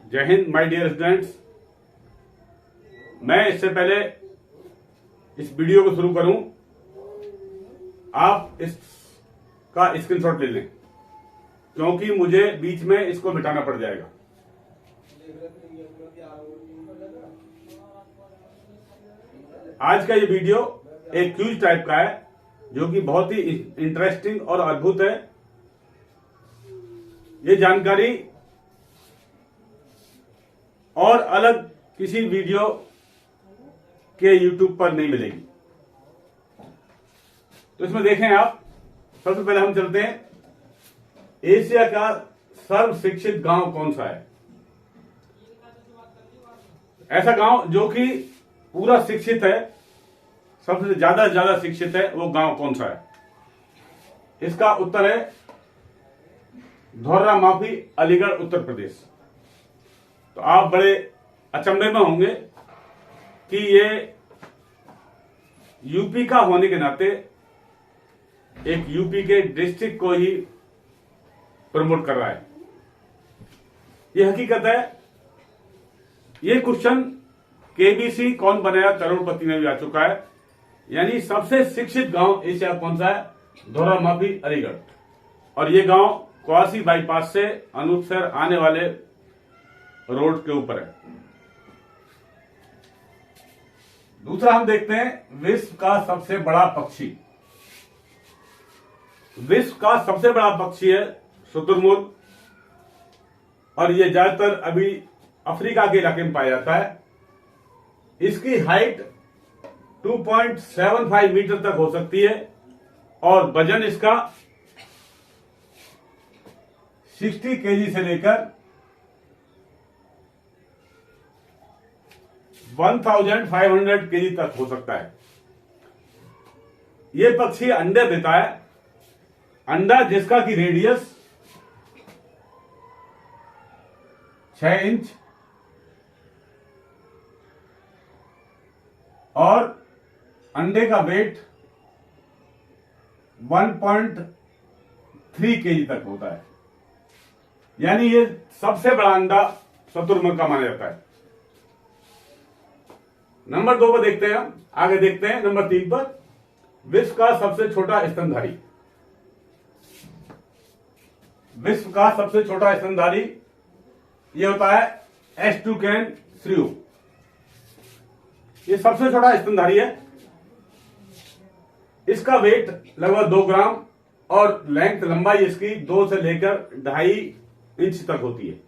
जय Hind my dear students. मैं इससे पहले इस वीडियो को शुरू करूं, आप इसका स्क्रीनशॉट ले लें क्योंकि मुझे बीच में इसको मिटाना पड़ जाएगा। आज का ये वीडियो एक क्यूज टाइप का है जो कि बहुत ही इंटरेस्टिंग और अद्भुत है। ये जानकारी और अलग किसी वीडियो के YouTube पर नहीं मिलेगी। तो इसमें देखें आप, सबसे पहले हम चलते हैं एशिया का सर्व शिक्षित गांव कौन सा है। ऐसा गांव जो कि पूरा शिक्षित है, सबसे ज्यादा शिक्षित है, वो गांव कौन सा है। इसका उत्तर है धौर्रा माफी, अलीगढ़, उत्तर प्रदेश। तो आप बड़े अचंभे में होंगे कि ये यूपी का होने के नाते एक यूपी के डिस्ट्रिक्ट को ही प्रमोट कर रहा है। ये हकीकत है। ये क्वेश्चन केबीसी कौन बनाया करोड़पति में भी आ चुका है। यानी सबसे शिक्षित गांव एशिया कौन सा है, धौर्रा माफी, अलीगढ़। और ये गांव क्वासी बाईपास से अनूपसर आने वाले रोड के ऊपर है। दूसरा हम देखते हैं विश्व का सबसे बड़ा पक्षी। विश्व का सबसे बड़ा पक्षी है शुतुरमुर्ग, और ये ज्यादातर अभी अफ्रीका के इलाके में पाया जाता है। इसकी हाइट 2.75 मीटर तक हो सकती है और वजन इसका 60 केजी से लेकर 1500 केजी तक हो सकता है। यह पक्षी अंडे देता है। अंडा जिसका की रेडियस 6 इंच और अंडे का वेट 1.3 केजी तक होता है। यानी ये सबसे बड़ा अंडा शुतुरमुर्ग का माना जाता है। नंबर 2 पर देखते हैं, हम आगे देखते हैं नंबर 3 पर विश्व का सबसे छोटा स्तनधारी। विश्व का सबसे छोटा स्तनधारी ये होता है एस्ट्रूकैन श्रियो। ये सबसे छोटा स्तनधारी है। इसका वेट लगभग 2 ग्राम और लेंथ, लंबाई इसकी 2 से लेकर 2.5 इंच तक होती है।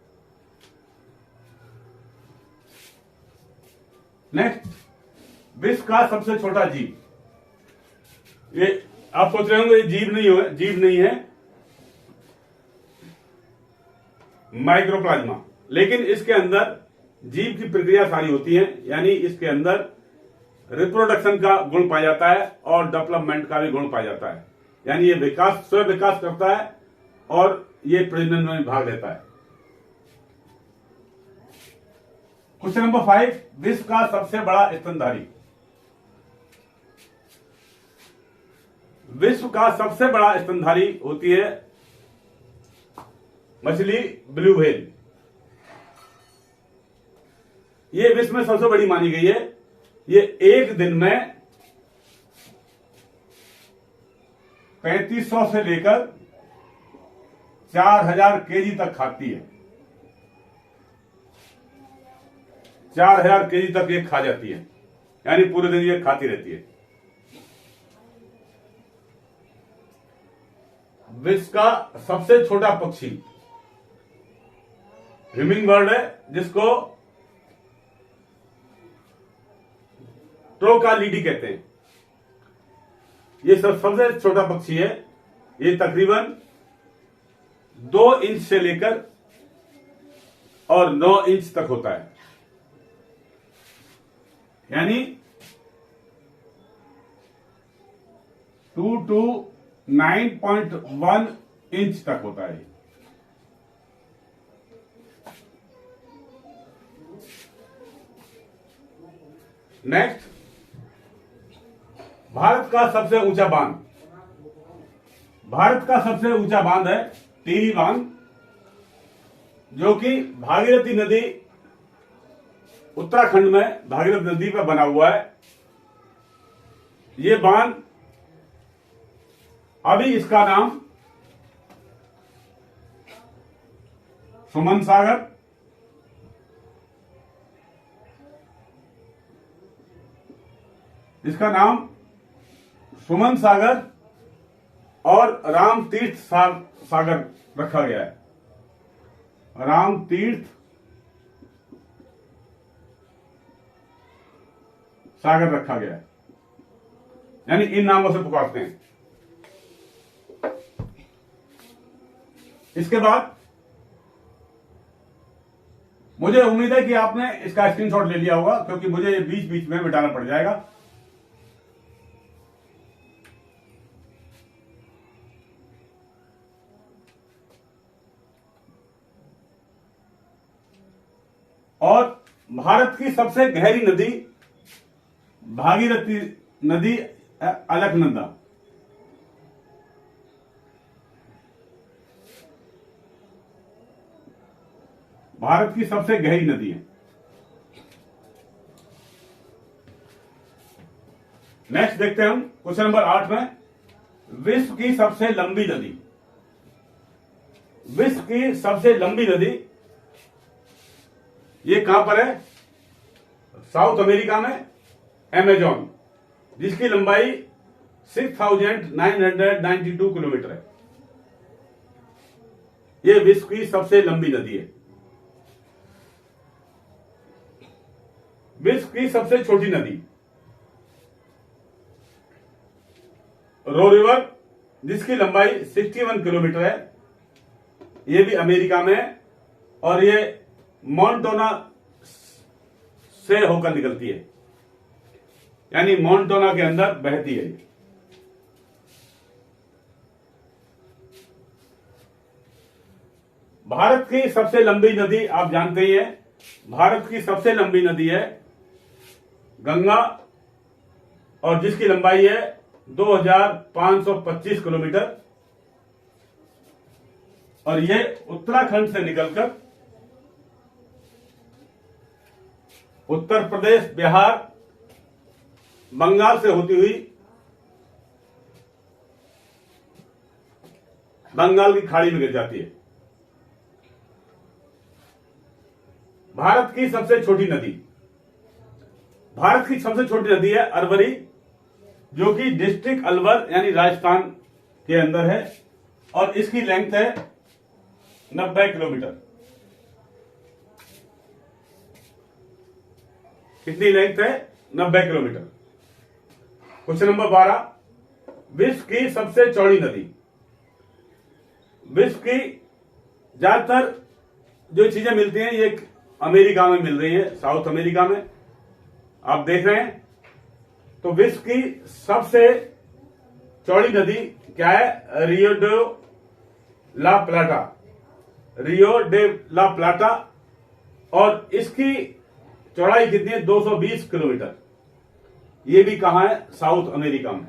नेक्स्ट, विश्व का सबसे छोटा जीव। ये आप सोच रहे होंगे ये जीव नहीं है, माइक्रोप्लाज्मा। लेकिन इसके अंदर जीव की प्रक्रिया सारी होती है। यानी इसके अंदर रिप्रोडक्शन का गुण पाया जाता है और डेवलपमेंट का भी गुण पाया जाता है। यानी ये स्वयं विकास करता है और ये प्रजनन में भाग लेता है। क्वेश्चन नंबर 5, विश्व का सबसे बड़ा स्तनधारी। विश्व का सबसे बड़ा स्तनधारी होती है मछली ब्लू व्हेल। ये विश्व में सबसे बड़ी मानी गई है। ये एक दिन में 3500 से लेकर 4000 केजी तक खाती है। 4000 केजी तक ये खा जाती है। यानी पूरे दिन ये खाती रहती है। विश्व का सबसे छोटा पक्षी हिमिंग बर्ड है, जिसको ट्रोकालिडी कहते हैं। ये सबसे छोटा पक्षी है। ये तकरीबन 2 इंच से लेकर और 9 इंच तक होता है। यानी 2 to 9.1 इंच तक होता है। नेक्स्ट, भारत का सबसे ऊंचा बांध। भारत का सबसे ऊंचा बांध है टिहरी बांध, जो कि भागीरथी नदी, उत्तराखंड में भागीरथी नदी पर बना हुआ है। ये बांध अभी इसका नाम सुमन सागर, इसका नाम सुमन सागर और राम तीर्थ सागर रखा गया है। राम तीर्थ सागर रखा गया है, यानी इन नामों से पुकारते हैं। इसके बाद मुझे उम्मीद है कि आपने इसका स्क्रीनशॉट ले लिया होगा, क्योंकि मुझे ये बीच बीच में मिटाना पड़ जाएगा। और भारत की सबसे गहरी नदी भागीरथी नदी, अलकनंदा। भारत की सबसे गहरी नदी है। नेक्स्ट देखते हैं हम क्वेश्चन नंबर 8 में, विश्व की सबसे लंबी नदी। विश्व की सबसे लंबी नदी ये कहां पर है? साउथ अमेरिका में अमेजॉन, जिसकी लंबाई 6,992 किलोमीटर है। यह विश्व की सबसे लंबी नदी है। विश्व की सबसे छोटी नदी रो रिवर, जिसकी लंबाई 61 किलोमीटर है। यह भी अमेरिका में है और यह मोंटाना से होकर निकलती है, यानी मोंटाना के अंदर बहती है। भारत की सबसे लंबी नदी आप जानते ही हैं, भारत की सबसे लंबी नदी है गंगा, और जिसकी लंबाई है 2,525 किलोमीटर, और यह उत्तराखंड से निकलकर उत्तर प्रदेश, बिहार, बंगाल से होती हुई बंगाल की खाड़ी में गिर जाती है। भारत की सबसे छोटी नदी, भारत की सबसे छोटी नदी है अरवरी, जो कि डिस्ट्रिक्ट अलवर यानी राजस्थान के अंदर है, और इसकी लेंथ है 90 किलोमीटर। कितनी लेंथ है? 90 किलोमीटर। क्वेश्चन नंबर 12, विश्व की सबसे चौड़ी नदी। विश्व की ज्यादातर जो चीजें मिलती हैं ये अमेरिका में मिल रही है, साउथ अमेरिका में आप देख रहे हैं। तो विश्व की सबसे चौड़ी नदी क्या है? रियो डे ला प्लाटा, रियो डे ला प्लाटा, और इसकी चौड़ाई कितनी है? 220 किलोमीटर। ये भी कहां है? साउथ अमेरिका में।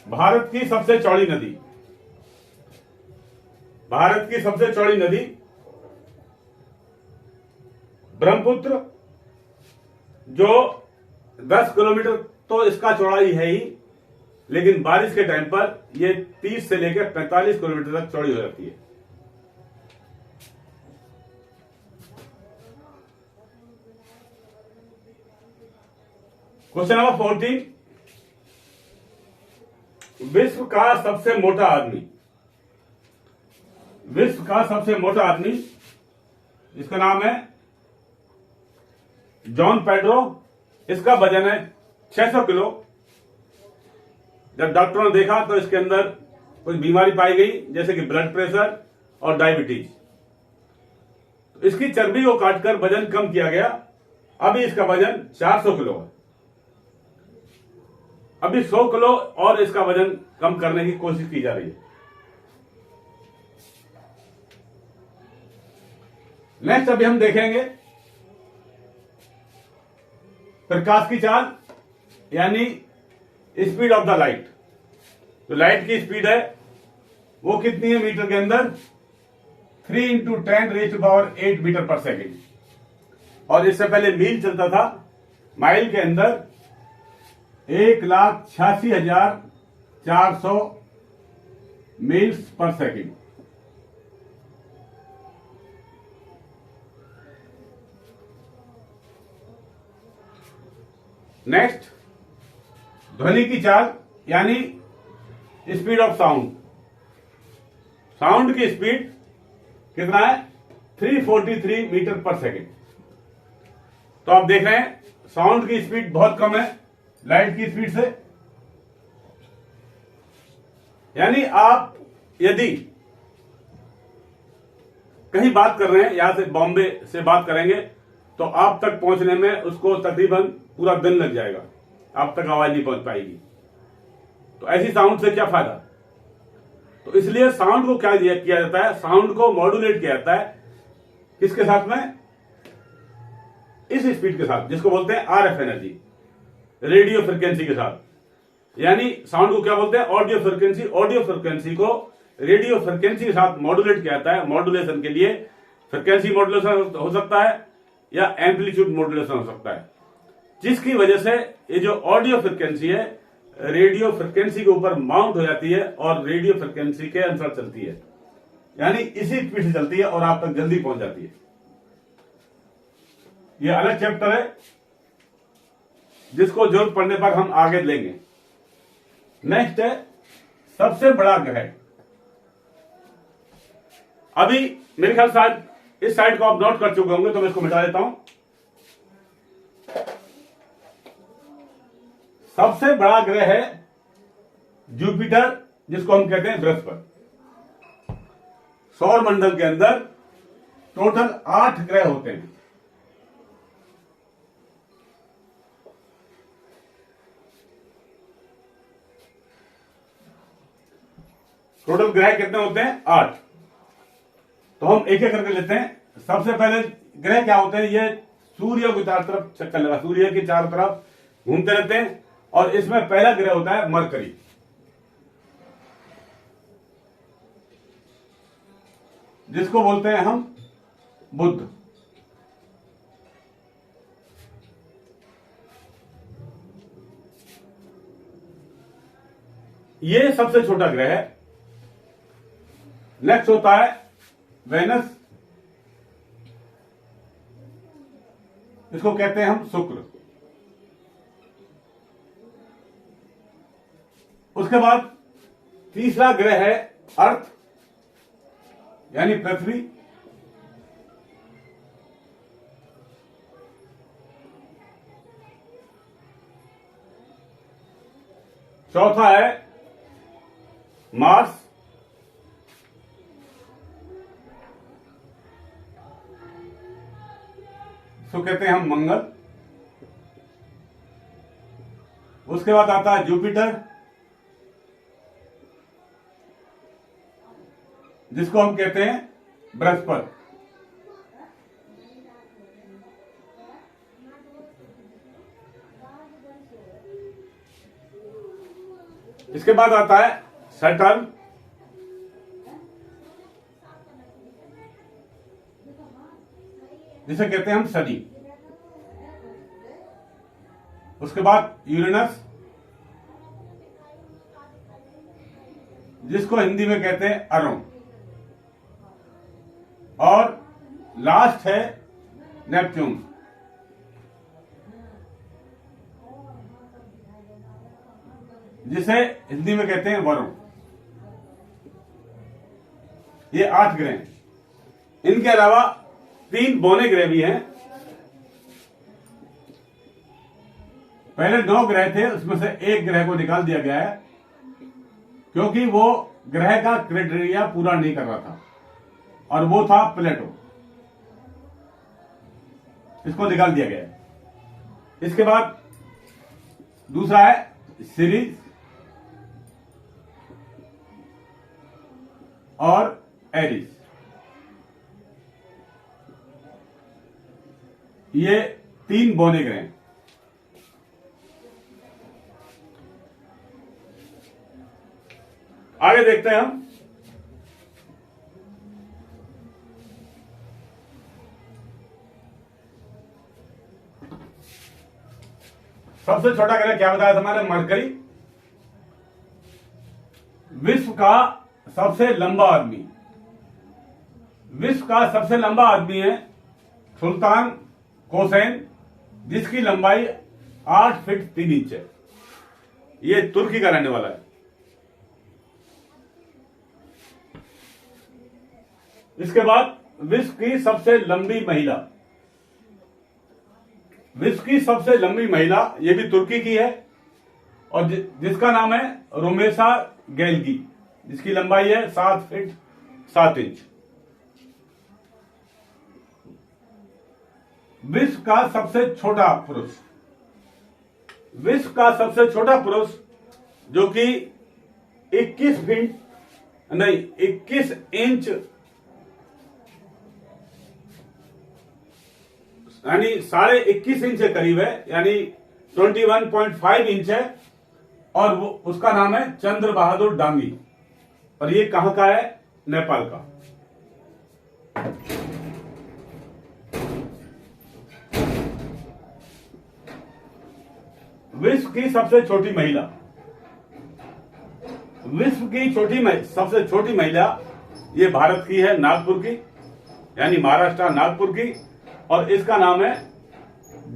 भारत की सबसे चौड़ी नदी, भारत की सबसे चौड़ी नदी ब्रह्मपुत्र, जो 10 किलोमीटर तो इसका चौड़ाई है ही, लेकिन बारिश के टाइम पर यह 30 से लेकर 45 किलोमीटर तक चौड़ी हो जाती है। क्वेश्चन नंबर 14, विश्व का सबसे मोटा आदमी। विश्व का सबसे मोटा आदमी, इसका नाम है जॉन पेड्रो। इसका वजन है 600 किलो। जब डॉक्टरों ने देखा तो इसके अंदर कुछ बीमारी पाई गई, जैसे कि ब्लड प्रेशर और डायबिटीज। तो इसकी चर्बी को काटकर वजन कम किया गया। अभी इसका वजन 400 किलो है। अभी 100 किलो और इसका वजन कम करने की कोशिश की जा रही है। नेक्स्ट अभी हम देखेंगे प्रकाश की चाल, यानी स्पीड ऑफ द लाइट। तो लाइट की स्पीड है वो कितनी है मीटर के अंदर? 3 × 10⁸ मीटर पर सेकेंड। और इससे पहले मील चलता था, माइल के अंदर 1,86,400 मील्स पर सेकेंड। नेक्स्ट, ध्वनि की चाल यानी स्पीड ऑफ साउंड। साउंड की स्पीड कितना है? 343 मीटर पर सेकेंड। तो आप देख रहे हैं साउंड की स्पीड बहुत कम है लाइट की स्पीड से। यानी आप यदि कहीं बात कर रहे हैं, यहां से बॉम्बे से बात करेंगे, तो आप तक पहुंचने में उसको तकरीबन पूरा दिन लग जाएगा, आप तक आवाज नहीं पहुंच पाएगी। तो ऐसी साउंड से क्या फायदा? तो इसलिए साउंड को क्या किया जाता है? साउंड को मॉड्यूलेट किया जाता है किसके साथ में? इस स्पीड के साथ, जिसको बोलते हैं RF एनर्जी, रेडियो फ्रिक्वेंसी के साथ। यानी साउंड को क्या बोलते हैं? Audio frequency. ऑडियो फ्रिक्वेंसी को रेडियो फ्रिक्वेंसी के साथ मॉड्यूलेट किया जाता है। मॉड्यूलेशन के लिए फ्रिक्वेंसी मॉड्यूलेशन हो सकता है या एम्पलीट्यूड मॉड्यूलेशन हो सकता है, जिसकी वजह से ये जो ऑडियो फ्रिक्वेंसी है रेडियो फ्रिक्वेंसी के ऊपर माउंट हो जाती है और रेडियो फ्रिक्वेंसी के अनुसार चलती है, यानी इसी स्पीड से चलती है और आप तक जल्दी पहुंच जाती है। यह अलग चैप्टर है जिसको जरूरत पड़ने पर हम आगे लेंगे। नेक्स्ट है सबसे बड़ा ग्रह। अभी मेरे ख्याल शायद इस साइड को आप नोट कर चुके होंगे, तो मैं इसको मिटा देता हूं। सबसे बड़ा ग्रह है जुपिटर, जिसको हम कहते हैं बृहस्पति। सौर मंडल के अंदर टोटल 8 ग्रह होते हैं। टोटल ग्रह कितने होते हैं? 8। तो हम एक एक करके लेते हैं। सबसे पहले ग्रह क्या होते हैं? ये सूर्य की चारों तरफ चक्कर लगा, सूर्य की चारों तरफ घूमते रहते हैं। और इसमें पहला ग्रह होता है मरकरी, जिसको बोलते हैं हम बुध। ये सबसे छोटा ग्रह है। नेक्स्ट होता है वेनस, इसको कहते हैं हम शुक्र। उसके बाद तीसरा ग्रह है अर्थ यानी पृथ्वी। चौथा है मार्स। इसको कहते हैं हम मंगल। उसके बाद आता है जुपिटर, जिसको हम कहते हैं बृहस्पति। इसके बाद आता है सैटर्न, जिसे कहते हैं हम शनि। उसके बाद यूरेनस, जिसको हिंदी में कहते हैं अरुण। और लास्ट है नेपच्यून, जिसे हिंदी में कहते हैं वरुण। ये 8 ग्रह हैं। इनके अलावा 3 बौने ग्रह भी हैं। पहले 9 ग्रह थे, उसमें से एक ग्रह को निकाल दिया गया है क्योंकि वो ग्रह का क्राइटेरिया पूरा नहीं कर रहा था, और वो था प्लेटो। इसको निकाल दिया गया है। इसके बाद दूसरा है सीरीज और एरिस। ये 3 बौने ग्रह हैं। आगे देखते हैं हम। सबसे छोटा ग्रह क्या बताया था मैंने? मरकरी। विश्व का सबसे लंबा आदमी, विश्व का सबसे लंबा आदमी है सुल्तान कोसेन, जिसकी लंबाई 8 फीट 3 इंच है। ये तुर्की का रहने वाला है। इसके बाद विश्व की सबसे लंबी महिला, विश्व की सबसे लंबी महिला ये भी तुर्की की है और जिसका नाम है रोमेसा गैल्गी, जिसकी लंबाई है 7 फीट 7 इंच। विश्व का सबसे छोटा पुरुष, विश्व का सबसे छोटा पुरुष जो कि 21 फीट नहीं 21 इंच यानी 21.5 इंच के करीब है, यानी 21.5 इंच है और वो उसका नाम है चंद्र बहादुर डांगी और ये कहां का है? नेपाल का। विश्व की सबसे छोटी महिला, विश्व की सबसे छोटी महिला ये भारत की है, नागपुर की, यानी महाराष्ट्र नागपुर की, और इसका नाम है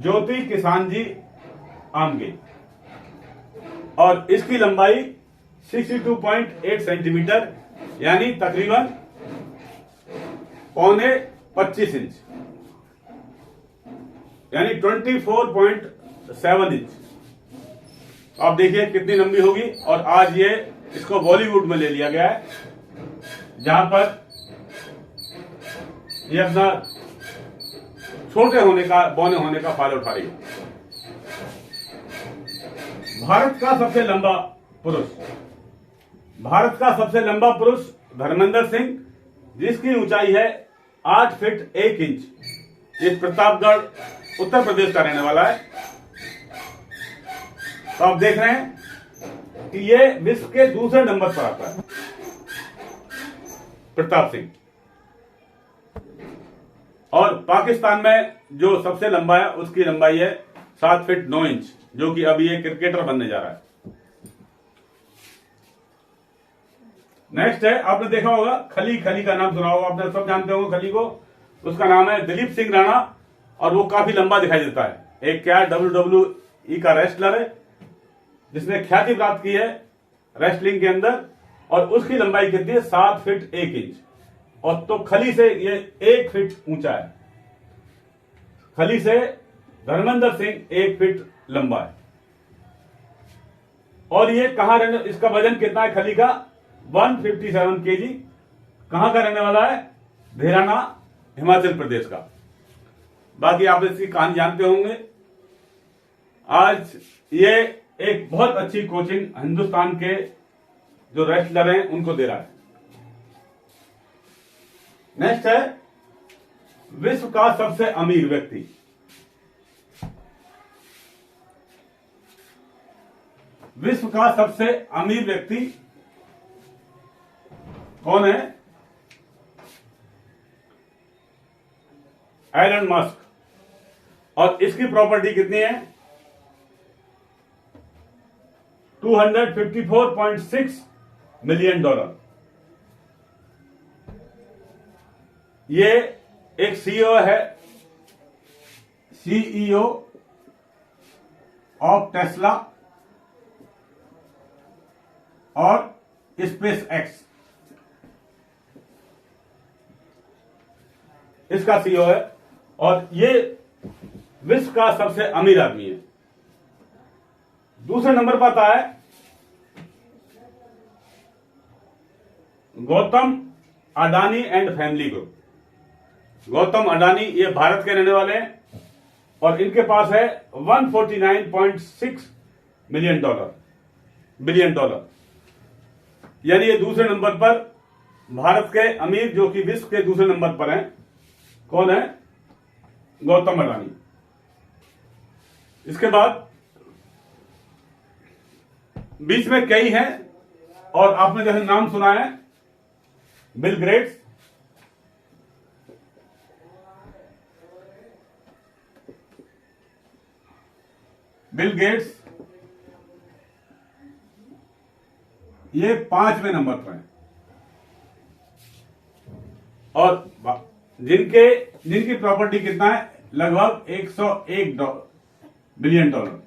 ज्योति किसानजी आमगे और इसकी लंबाई 62.8 सेंटीमीटर यानी तकरीबन 25 इंच यानी 24.7 इंच। आप देखिए कितनी लंबी होगी। और आज ये इसको बॉलीवुड में ले लिया गया है, जहां पर ये अपना छोटे होने का, बौने होने का फायदा उठा रही है। भारत का सबसे लंबा पुरुष, भारत का सबसे लंबा पुरुष धर्मेंद्र सिंह, जिसकी ऊंचाई है 8 फीट 1 इंच। ये प्रतापगढ़ उत्तर प्रदेश का रहने वाला है। तो आप देख रहे हैं कि ये विश्व के दूसरे नंबर पर आता है प्रताप सिंह। और पाकिस्तान में जो सबसे लंबा है उसकी लंबाई है 7 फीट 9 इंच, जो कि अभी ये क्रिकेटर बनने जा रहा है। नेक्स्ट है, आपने देखा होगा खली, खली का नाम सुना होगा आपने, सब जानते होंगे खली को। उसका नाम है दिलीप सिंह राणा और वो काफी लंबा दिखाई देता है। एक क्या WWE का रेसलर है जिसने ख्याति प्राप्त की है रेसलिंग के अंदर, और उसकी लंबाई कितनी है? 7 फीट 1 इंच। और तो खली से ये 1 फीट ऊंचा है। खली से धर्मेंद्र सिंह 1 फीट लंबा है। और ये कहां रहने, इसका वजन कितना है खली का? 157 केजी। कहां का रहने वाला है? धीराना, हिमाचल प्रदेश का। बाकी आप इसकी कहानी जानते होंगे। आज ये एक बहुत अच्छी कोचिंग हिंदुस्तान के जो रेसलर हैं उनको दे रहा है। नेक्स्ट है विश्व का सबसे अमीर व्यक्ति। विश्व का सबसे अमीर व्यक्ति कौन है? Elon Musk. और इसकी प्रॉपर्टी कितनी है? 254.6 मिलियन डॉलर। ये एक सीईओ ऑफ टेस्ला और स्पेस एक्स, इसका सीईओ है और ये विश्व का सबसे अमीर आदमी है। दूसरे नंबर पर आता है Gautam Adani and family group. Gautam Adani ये भारत के रहने वाले हैं और इनके पास है 149.6 बिलियन डॉलर, यानी ये दूसरे नंबर पर भारत के अमीर, जो कि विश्व के दूसरे नंबर पर हैं। कौन है? गौतम अडानी। इसके बाद बीच में कई हैं और आपने जैसे नाम सुना है बिल गेट्स, बिल गेट्स ये 5वें नंबर पर है, और जिनकी प्रॉपर्टी कितना है, लगभग 101 बिलियन डॉलर।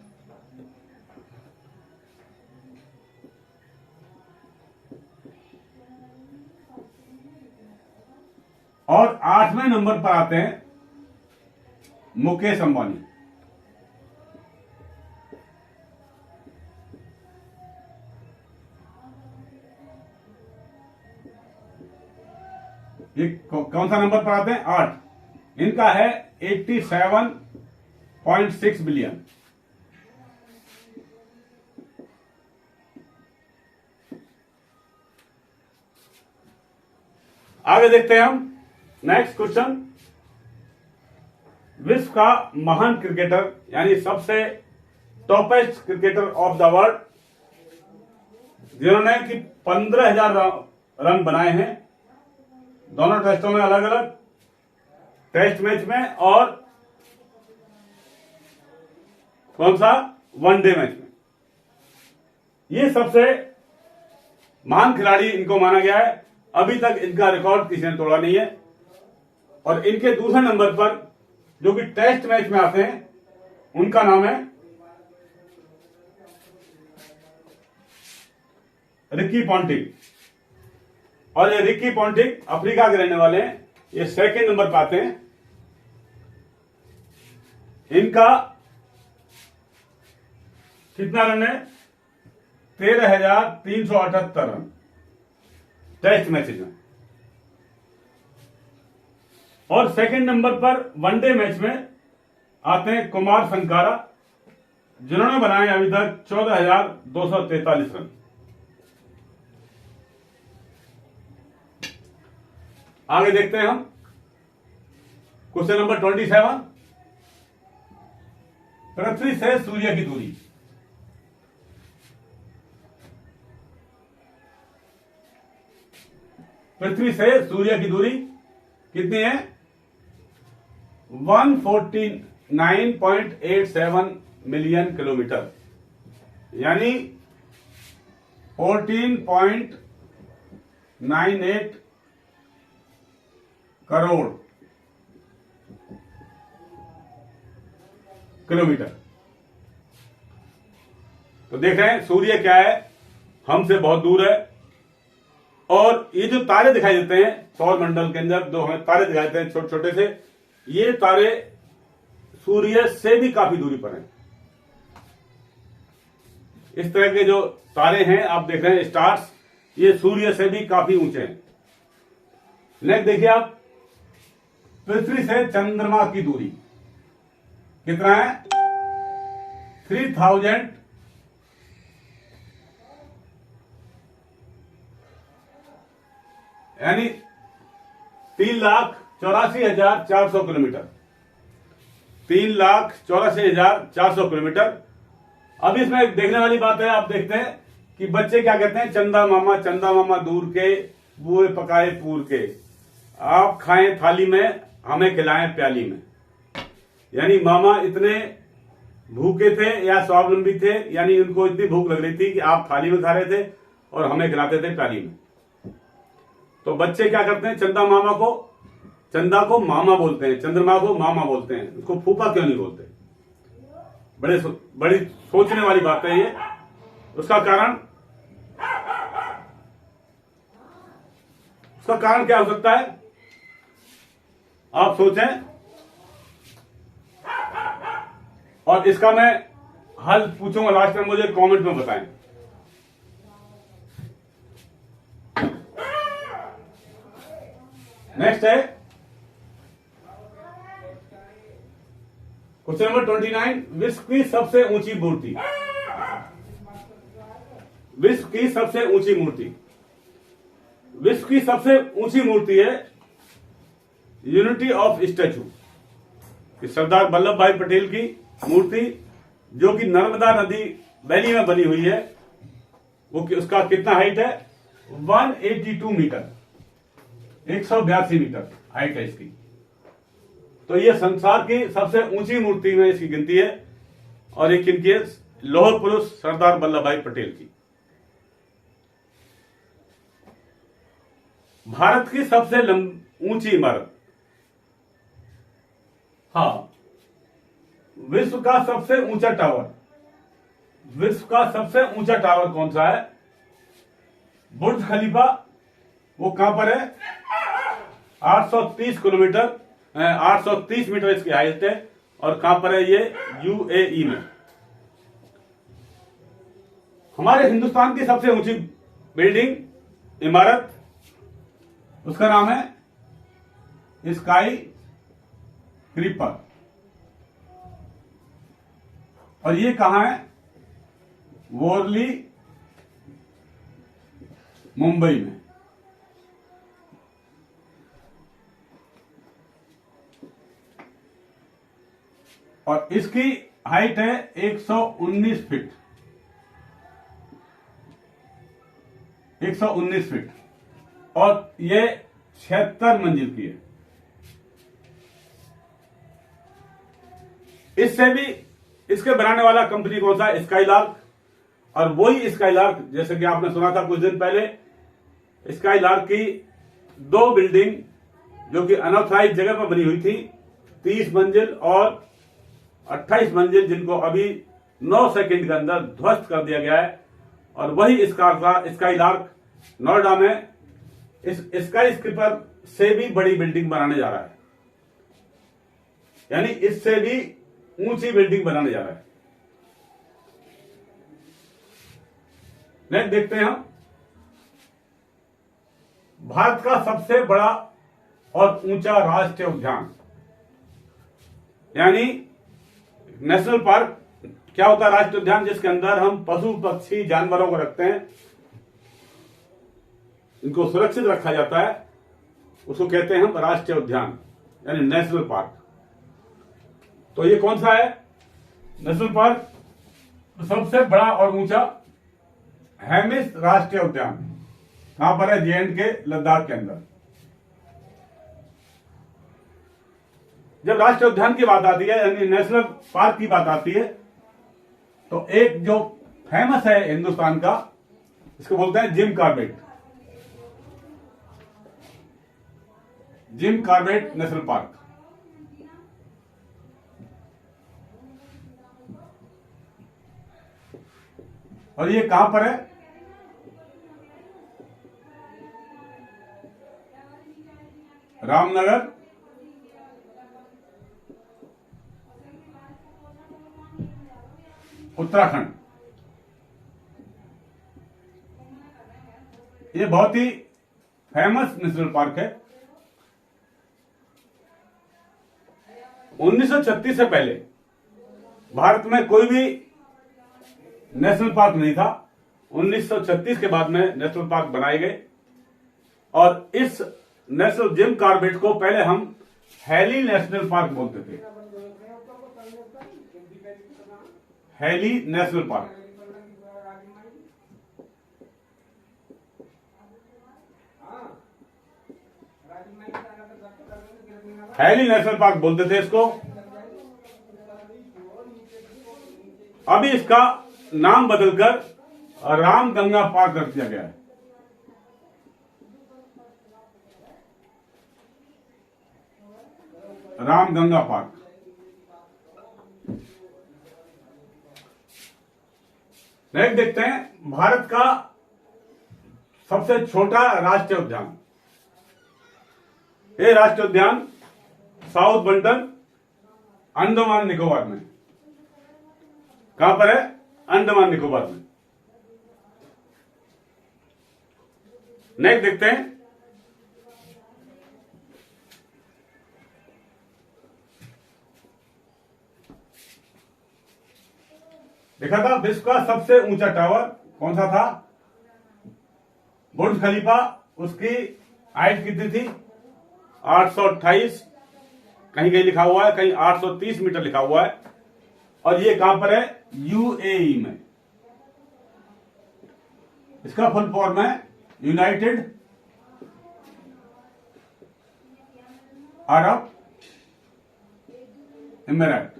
और 8वें नंबर पर आते हैं मुकेश अंबानी। ये कौन सा नंबर पर आते हैं? 8। इनका है 87.6 बिलियन। आगे देखते हैं हम नेक्स्ट क्वेश्चन। विश्व का महान क्रिकेटर यानी सबसे toppest cricketer of the world, जिन्होंने कि 15,000 रन बनाए हैं दोनों टेस्टों में, अलग अलग टेस्ट मैच में और कौन सा वनडे मैच में। ये सबसे महान खिलाड़ी इनको माना गया है। अभी तक इनका रिकॉर्ड किसी ने तोड़ा नहीं है। और इनके दूसरे नंबर पर जो कि टेस्ट मैच में आते हैं, उनका नाम है रिकी पॉन्टिंग। और ये रिकी पॉन्टिंग अफ्रीका के रहने वाले हैं। ये सेकंड नंबर पर आते हैं। इनका कितना रन है? 13,378 रन टेस्ट मैचेज में। और सेकंड नंबर पर वनडे मैच में आते हैं कुमार संकारा, जिन्होंने बनाए अभी तक 14,243 रन। आगे देखते हैं हम क्वेश्चन नंबर 27। पृथ्वी से सूर्य की दूरी। पृथ्वी से सूर्य की दूरी कितनी है? 149.87 मिलियन किलोमीटर, यानी 14.98 करोड़ किलोमीटर। तो देख रहे हैं सूर्य क्या है, हमसे बहुत दूर है। और ये जो तारे दिखाई देते हैं सौर मंडल के अंदर, जो हमें तारे दिखाई देते हैं छोटे छोटे से, ये तारे सूर्य से भी काफी दूरी पर हैं। इस तरह के जो तारे हैं आप देख रहे हैं स्टार्स, ये सूर्य से भी काफी ऊंचे हैं। नेक्स्ट देखिए आप, पृथ्वी से चंद्रमा की दूरी कितना है? 3,000 यानी 3,84,400 किलोमीटर। 3,84,400 किलोमीटर। अब इसमें देखने वाली बात है, आप देखते हैं कि बच्चे क्या कहते हैं, चंदा मामा दूर के, बुए पकाए पूर के, आप खाएं थाली में, हमें खिलाएं प्याली में। यानी मामा इतने भूखे थे या स्वावलंबी थे, यानी उनको इतनी भूख लग रही थी कि आप थाली में खा रहे थे और हमें खिलाते थे प्याली में। तो बच्चे क्या करते हैं, चंदा को मामा बोलते हैं, चंद्रमा को मामा बोलते हैं, उसको फूफा क्यों नहीं बोलते? बड़ी सोचने वाली बात है ये। उसका कारण क्या हो सकता है, आप सोचें। और इसका मैं हल पूछूंगा लास्ट में, मुझे कमेंट में बताएं। नेक्स्ट है क्वेश्चन नंबर 29। विश्व की सबसे ऊंची मूर्ति। विश्व की सबसे ऊंची मूर्ति, विश्व की सबसे ऊंची मूर्ति है unity of statute, Sardar Vallabh भाई पटेल की मूर्ति, जो कि नर्मदा नदी वैली में बनी हुई है। उसका कितना हाइट है? 182 मीटर, 182 मीटर हाइट है इसकी। तो ये संसार की सबसे ऊंची मूर्ति में इसकी गिनती है। और एक किनकी है? लौह पुरुष सरदार वल्लभ भाई पटेल की। भारत की सबसे ऊंची इमारत, हाँ, विश्व का सबसे ऊंचा टावर, विश्व का सबसे ऊंचा टावर कौन सा है? बुर्ज खलीफा। वो कहां पर है? 830 मीटर इसकी हाइट है। और कहां पर है ये? यूएई में। हमारे हिंदुस्तान की सबसे ऊंची बिल्डिंग, इमारत, उसका नाम है स्काई क्रीपर। और ये कहां है? वोरली, मुंबई में। और इसकी हाइट है 119 फीट, 119 फीट। और ये 76 मंजिल की है। इससे भी इसके बनाने वाला कंपनी कौन सा? स्काईलार्क। और वही स्काईलार्क, जैसे कि आपने सुना था कुछ दिन पहले, स्काईलार्क की 2 बिल्डिंग जो कि अनऑथराइज जगह पर बनी हुई थी, 30 मंजिल और 28 मंजिल, जिनको अभी 9 सेकंड के अंदर ध्वस्त कर दिया गया है। और वही स्काईलार्क नोएडा में इस स्काई स्क्रीपर से भी बड़ी बिल्डिंग बनाने जा रहा है, यानी इससे भी ऊंची बिल्डिंग बनाने जा रहा है। नेक्स्ट देखते हैं हम, भारत का सबसे बड़ा और ऊंचा राष्ट्रीय उद्यान, यानी नेशनल पार्क। क्या होता है राष्ट्रीय उद्यान? जिसके अंदर हम पशु पक्षी जानवरों को रखते हैं, इनको सुरक्षित रखा जाता है, उसको कहते हैं हम राष्ट्रीय उद्यान, यानी नेशनल पार्क। तो ये कौन सा है नेशनल पार्क? सबसे बड़ा और ऊंचा हेमिस राष्ट्रीय उद्यान। कहां पर है? जे&के, लद्दाख के अंदर। जब राष्ट्रीय उद्यान की बात आती है, यानी नेशनल पार्क की बात आती है, तो एक जो फेमस है हिंदुस्तान का, इसको बोलते हैं Jim Corbett, Jim Corbett national park. और ये कहां पर है? रामनगर, उत्तराखंड। ये बहुत ही फेमस नेशनल पार्क है। 1936 से पहले भारत में कोई भी नेशनल पार्क नहीं था। 1936 के बाद में नेशनल पार्क बनाए गए। और इस नेशनल जिम कॉर्बेट को पहले हम हैली नेशनल पार्क बोलते थे, Hailey national park. Hailey national park बोलते थे इसको। अभी इसका नाम बदलकर रामगंगा पार्क कर दिया गया है। रामगंगा पार्क। नेक्स्ट देखते हैं भारत का सबसे छोटा राष्ट्रीय उद्यान। ये राष्ट्रीय उद्यान साउथ बंटन, अंडमान निकोबार में। कहां पर है? अंडमान निकोबार में। नेक्स्ट देखते हैं देखा था विश्व का सबसे ऊंचा टावर कौन सा था? बुर्ज खलीफा। उसकी हाइट कितनी थी? 828, कहीं कहीं लिखा हुआ है, कहीं 830 मीटर लिखा हुआ है। और ये कहां पर है? यूएई में। इसका फुल फॉर्म है United Arab emirate.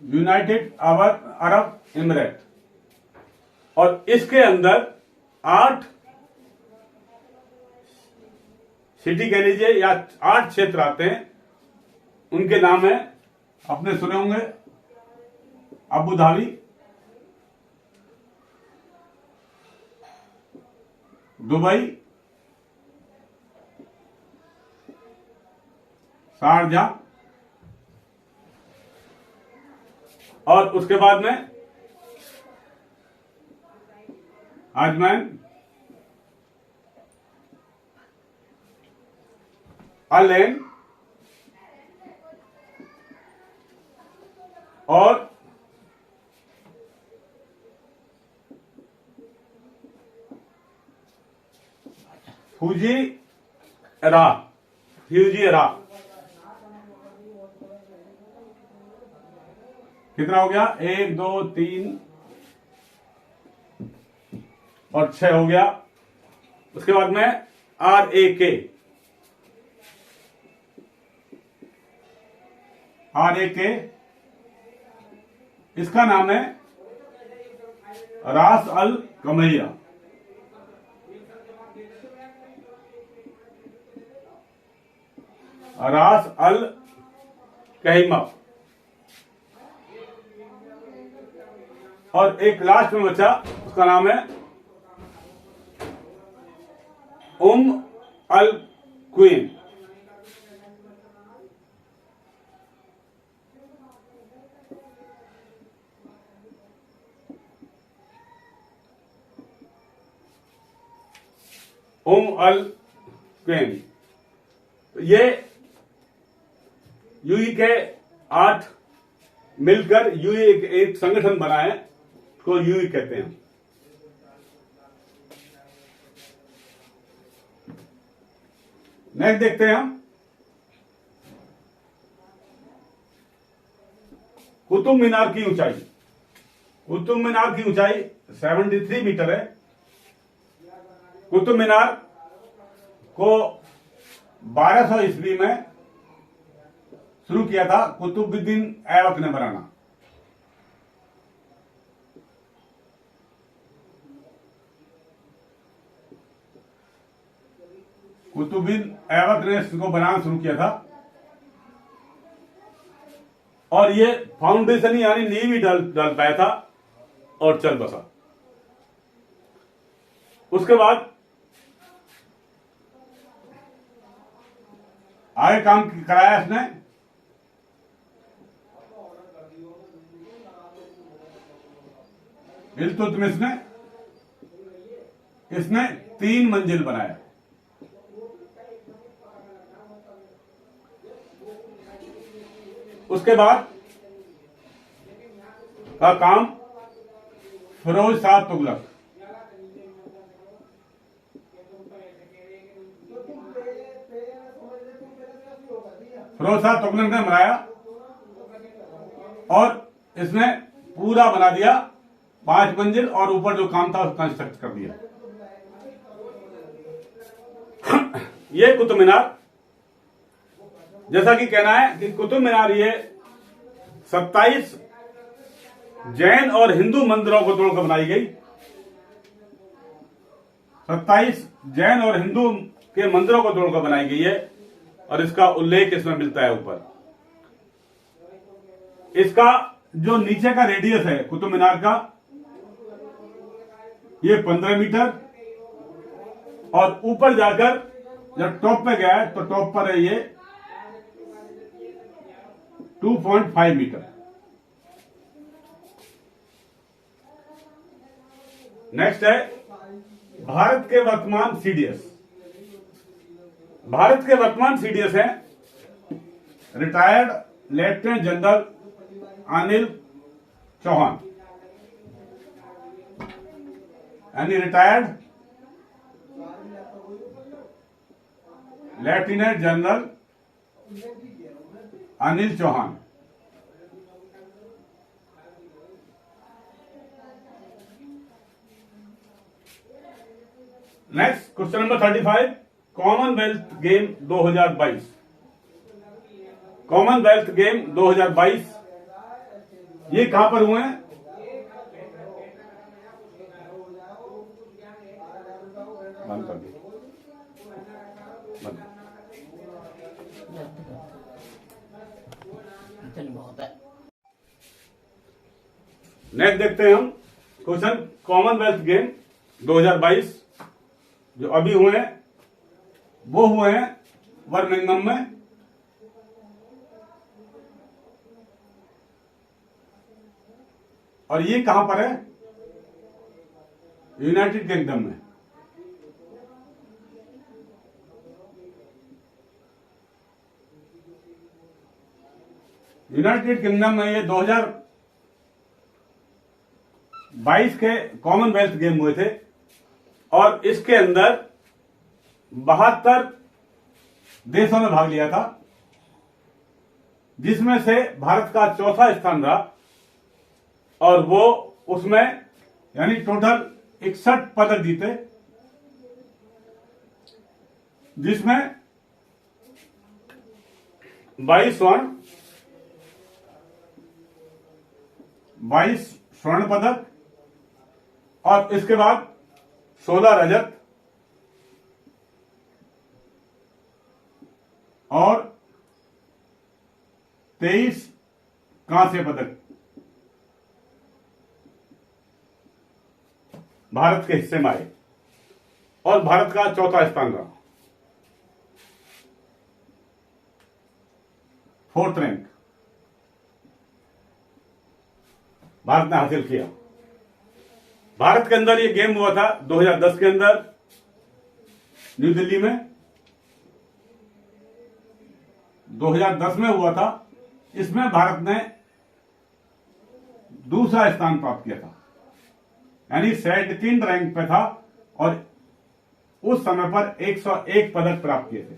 United Arab emirate. और इसके अंदर 8 सिटी कह लीजिए या 8 क्षेत्र आते हैं। उनके नाम है, आपने सुने होंगे, अबू धाबी, दुबई, शारजाह, और उसके बाद में अजमान, अल ऐन और फुजीरा। कितना हो गया? 1 2 3 और 6 हो गया। उसके बाद में RAK, इसका नाम है रास अल कमैया। रास अल कहीमा। और एक लास्ट में बचा, उसका नाम है अल क्वीन। अल क्वीन। ये यूई के 8 मिलकर यूई एक संगठन बना है, को यूई कहते हैं। नेक्स्ट देखते हैं हम कुतुब मीनार की ऊंचाई। कुतुब मीनार की ऊंचाई 73 मीटर है। कुतुब मीनार को 1200 ईस्वी में शुरू किया था कुतुबुद्दीन ऐबक ने बनाना। कुतुबुद्दीन ऐबक ने इसको बनाना शुरू किया था। और ये फाउंडेशन ही यानी नींव ही डाल पाया था और चल बसा। उसके बाद आगे काम कराया इसने इल्तुतमिश ने। इसने 3 मंजिल बनाया। उसके बाद का काम फिरोज शाह तुगलक। फिरोज शाह तुगलक ने बनाया और इसने पूरा बना दिया 5 मंजिल, और ऊपर जो काम था उसको कंस्ट्रक्ट कर दिया। ये कुतुब मीनार, जैसा कि कहना है कि कुतुब मीनार ये 27 जैन और हिंदू मंदिरों को तोड़कर बनाई गई। 27 जैन और हिंदू के मंदिरों को तोड़कर बनाई गई है, और इसका उल्लेख इसमें मिलता है ऊपर। इसका जो नीचे का रेडियस है कुतुब मीनार का, ये 15 मीटर, और ऊपर जाकर जब टॉप पे गया है तो टॉप पर है ये 2.5 मीटर। नेक्स्ट है भारत के वर्तमान सीडीएस। भारत के वर्तमान सीडीएस है retired lieutenant general Anil Chauhan, यानी retired lieutenant general Anil Chauhan. Next question number 35, Commonwealth game 2022। Commonwealth game 2022 ये कहां पर हुए हैं? बंद कर दिया। नेक्स्ट देखते हैं हम क्वेश्चन, कॉमनवेल्थ गेम 2022 जो अभी हुए हैं वो हुए हैं बर्मिंघम में। और ये कहां पर है? यूनाइटेड किंगडम में। यूनाइटेड किंगडम में ये 2022 के कॉमनवेल्थ गेम हुए थे और इसके अंदर 72 देशों ने भाग लिया था, जिसमें से भारत का चौथा स्थान रहा और वो उसमें यानी टोटल 61 पदक जीते, जिसमें 22 स्वर्ण पदक और इसके बाद 16 रजत और 23 कांस्य पदक भारत के हिस्से में आए और भारत का चौथा स्थान रहा, 4th रैंक भारत ने हासिल किया। भारत के अंदर ये गेम हुआ था 2010 के अंदर न्यू दिल्ली में, 2010 में हुआ था। इसमें भारत ने दूसरा स्थान प्राप्त किया था, यानी 17 रैंक पे था और उस समय पर 101 पदक प्राप्त किए थे।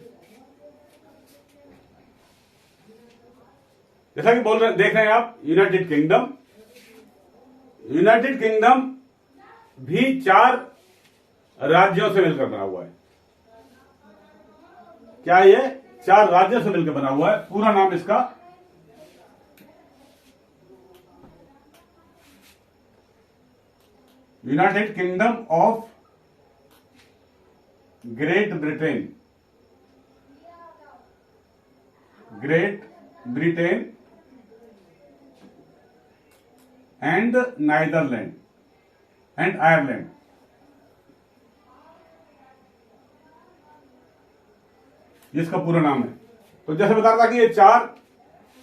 जैसा कि बोल रहे देख रहे हैं आप, यूनाइटेड किंगडम भी 4 राज्यों से मिलकर बना हुआ है। क्या ये 4 राज्यों से मिलकर बना हुआ है? पूरा नाम इसका United Kingdom of Great Britain and Netherland and Ireland. जिसका पूरा नाम है। तो जैसे बता रहा था कि ये 4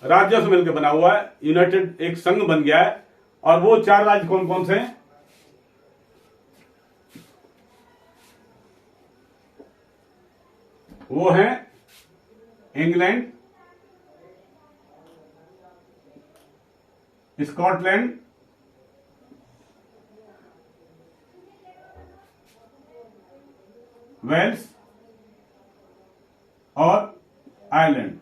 राज्यों से मिलकर बना हुआ है, यूनाइटेड एक संघ बन गया है। और वो 4 राज्य कौन कौन से हैं? वो हैं इंग्लैंड, स्कॉटलैंड, वेल्स और आयरलैंड।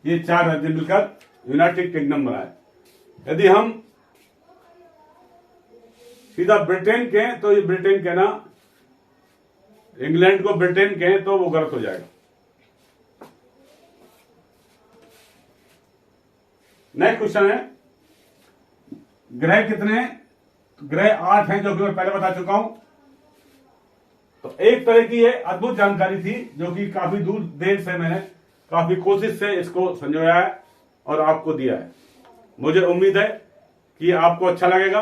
ये 4 राज्य मिलकर यूनाइटेड किंगडम बना है। यदि हम सीधा ब्रिटेन कहें तो ये ब्रिटेन कहना, इंग्लैंड को ब्रिटेन कहें तो वो गलत हो जाएगा। नेक्स्ट क्वेश्चन है, ग्रह कितने हैं? ग्रह 8 हैं, जो कि मैं पहले बता चुका हूं। तो एक तरह की ये अद्भुत जानकारी थी जो कि काफी देर से मैंने काफी कोशिश से इसको संजोया है और आपको दिया है। मुझे उम्मीद है कि आपको अच्छा लगेगा।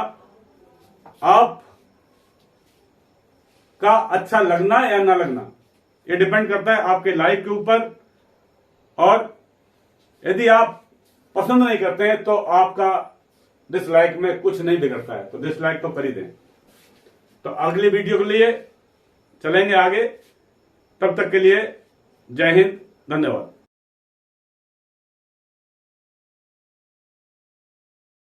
आप का अच्छा लगना या ना लगना ये डिपेंड करता है आपके लाइक के ऊपर, और यदि आप पसंद नहीं करते हैं तो आपका डिसलाइक में कुछ नहीं बिगड़ता है, तो डिसलाइक तो कर ही दें। तो अगली वीडियो के लिए चलेंगे आगे, तब तक के लिए जय हिंद, धन्यवाद।